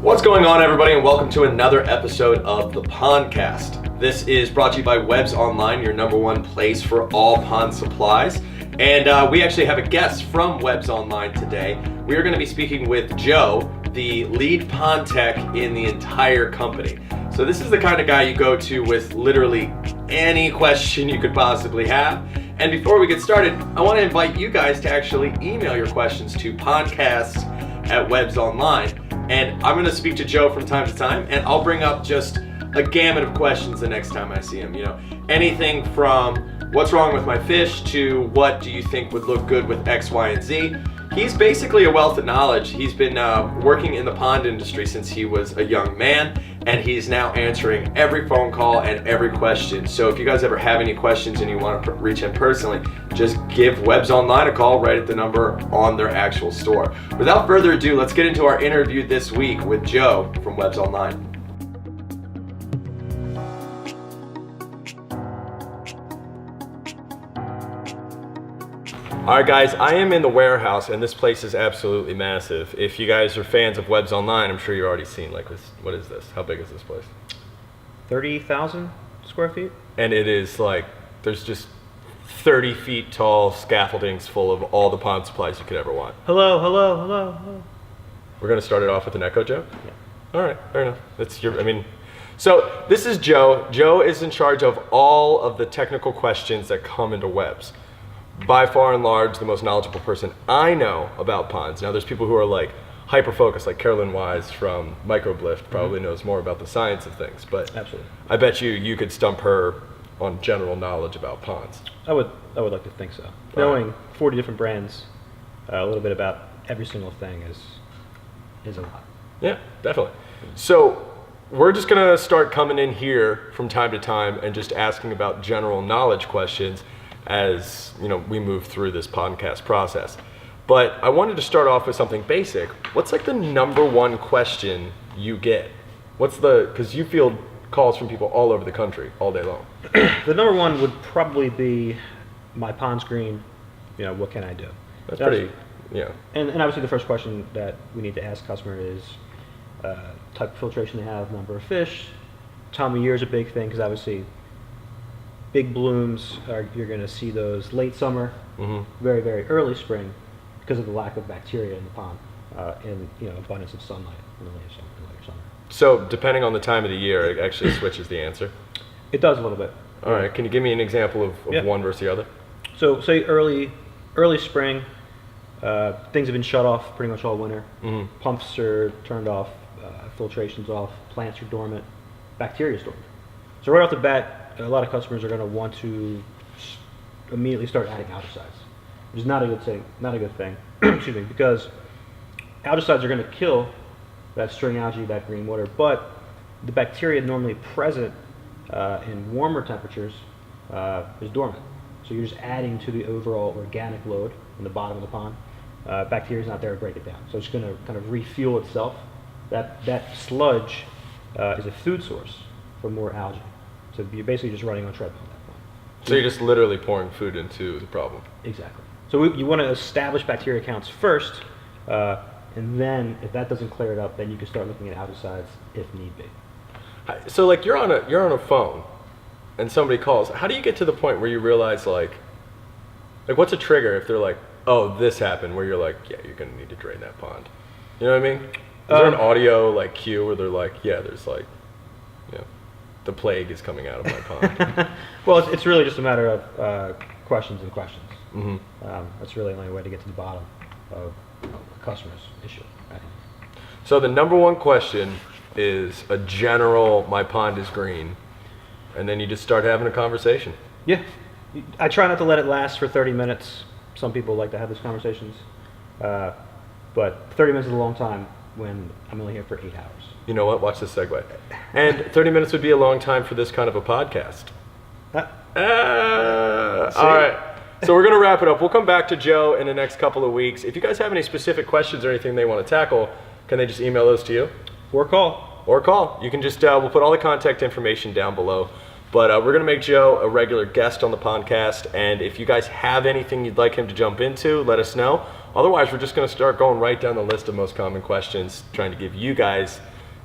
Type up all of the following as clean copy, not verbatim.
What's going on, everybody, and welcome to another episode of the PONDCast. This is brought to you by Webs Online, your number one place for all pond supplies. And we actually have a guest from Webs Online today. We are going to be speaking with Joe, the lead pond tech in the entire company. So this is the kind of guy you go to with literally any question you could possibly have. And before we get started, I want to invite you guys to actually email your questions to podcast@websonline. And I'm going to speak to Joe from time to time, and I'll bring up just a gamut of questions the next time I see him. You know, anything from what's wrong with my fish to what do you think would look good with X, Y, and Z. He's basically a wealth of knowledge. He's been working in the pond industry since he was a young man, and he's now answering every phone call and every question. So if you guys ever have any questions and you want to reach him personally, just give Webs Online a call right at the number on their actual store. Without further ado, let's get into our interview this week with Joe from Webs Online. All right, guys, I am in the warehouse, and this place is absolutely massive. If you guys are fans of Webs Online, I'm sure you've already seen, like, what is this? How big is this place? 30,000 square feet? And it is like, there's just 30 feet tall scaffoldings full of all the pond supplies you could ever want. Hello. We're going to start it off with an echo joke? Yeah. All right, fair enough. So this is Joe. Joe is in charge of all of the technical questions that come into Webs. By far and large, the most knowledgeable person I know about ponds. Now, there's people who are like hyper-focused, like Carolyn Wise from Microblift probably knows more about the science of things, but absolutely. I bet you could stump her on general knowledge about ponds. I would like to think so. Knowing 40 different brands, a little bit about every single thing is a lot. Yeah, definitely. So we're just gonna start coming in here from time to time and just asking about general knowledge questions as you know we move through this podcast process. But I wanted to start off with something basic. What's like the number one question you get? Because you field calls from people all over the country all day long. The number one would probably be my pond's green, what can I do? That's pretty, yeah. And obviously the first question that we need to ask customer is type of filtration they have, number of fish. Time of year is a big thing because obviously big blooms, you're going to see those late summer, very, very early spring because of the lack of bacteria in the pond and abundance of sunlight in the later summer. So depending on the time of the year, it actually switches the answer? It does a little bit. All right, can you give me an example of one versus the other? So say early spring, things have been shut off pretty much all winter. Pumps are turned off, filtration's off, plants are dormant, bacteria's dormant. So right off the bat, a lot of customers are going to want to immediately start adding algicides, which is not a good thing. Excuse me, because algicides are going to kill that string algae, that green water, but the bacteria normally present in warmer temperatures is dormant. So you're just adding to the overall organic load in the bottom of the pond. Bacteria is not there to break it down, so it's going to kind of refuel itself. That sludge is a food source for more algae. So you're basically just running on treadmill at that point. So you're just literally pouring food into the problem. Exactly. So you want to establish bacteria counts first, and then if that doesn't clear it up, then you can start looking at algicides if need be. So like you're on a phone, and somebody calls. How do you get to the point where you realize like what's a trigger if they're like, oh, this happened, where you're like, yeah, you're gonna need to drain that pond. You know what I mean? Is there an audio like cue where they're like, yeah, there's like, the plague is coming out of my pond? Well, it's really just a matter of questions and questions. That's really the only way to get to the bottom of the customer's issue. Right? So the number one question is a general, my pond is green, and then you just start having a conversation. Yeah. I try not to let it last for 30 minutes. Some people like to have those conversations. But 30 minutes is a long time when I'm only here for 8 hours. You know what? Watch this segue. And 30 minutes would be a long time for this kind of a podcast. All right. So we're going to wrap it up. We'll come back to Joe in the next couple of weeks. If you guys have any specific questions or anything they want to tackle, can they just email those to you? Or call. You can just, we'll put all the contact information down below. But we're going to make Joe a regular guest on the PONDCast. And if you guys have anything you'd like him to jump into, let us know. Otherwise, we're just going to start going right down the list of most common questions, trying to give you guys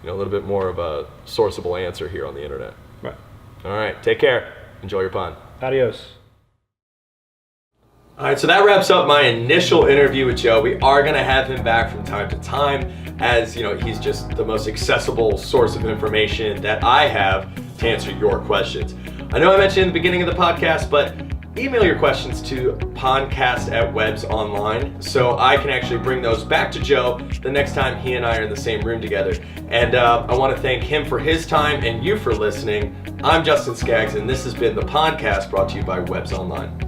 a little bit more of a sourceable answer here on the internet. Right. All right, take care. Enjoy your pond. Adios. All right, so that wraps up my initial interview with Joe. We are going to have him back from time to time, as he's just the most accessible source of information that I have to answer your questions. I know I mentioned in the beginning of the podcast, but email your questions to PONDCast@websonline so I can actually bring those back to Joe the next time he and I are in the same room together. And I want to thank him for his time and you for listening. I'm Justin Skaggs, and this has been the PONDCast, brought to you by Webs Online.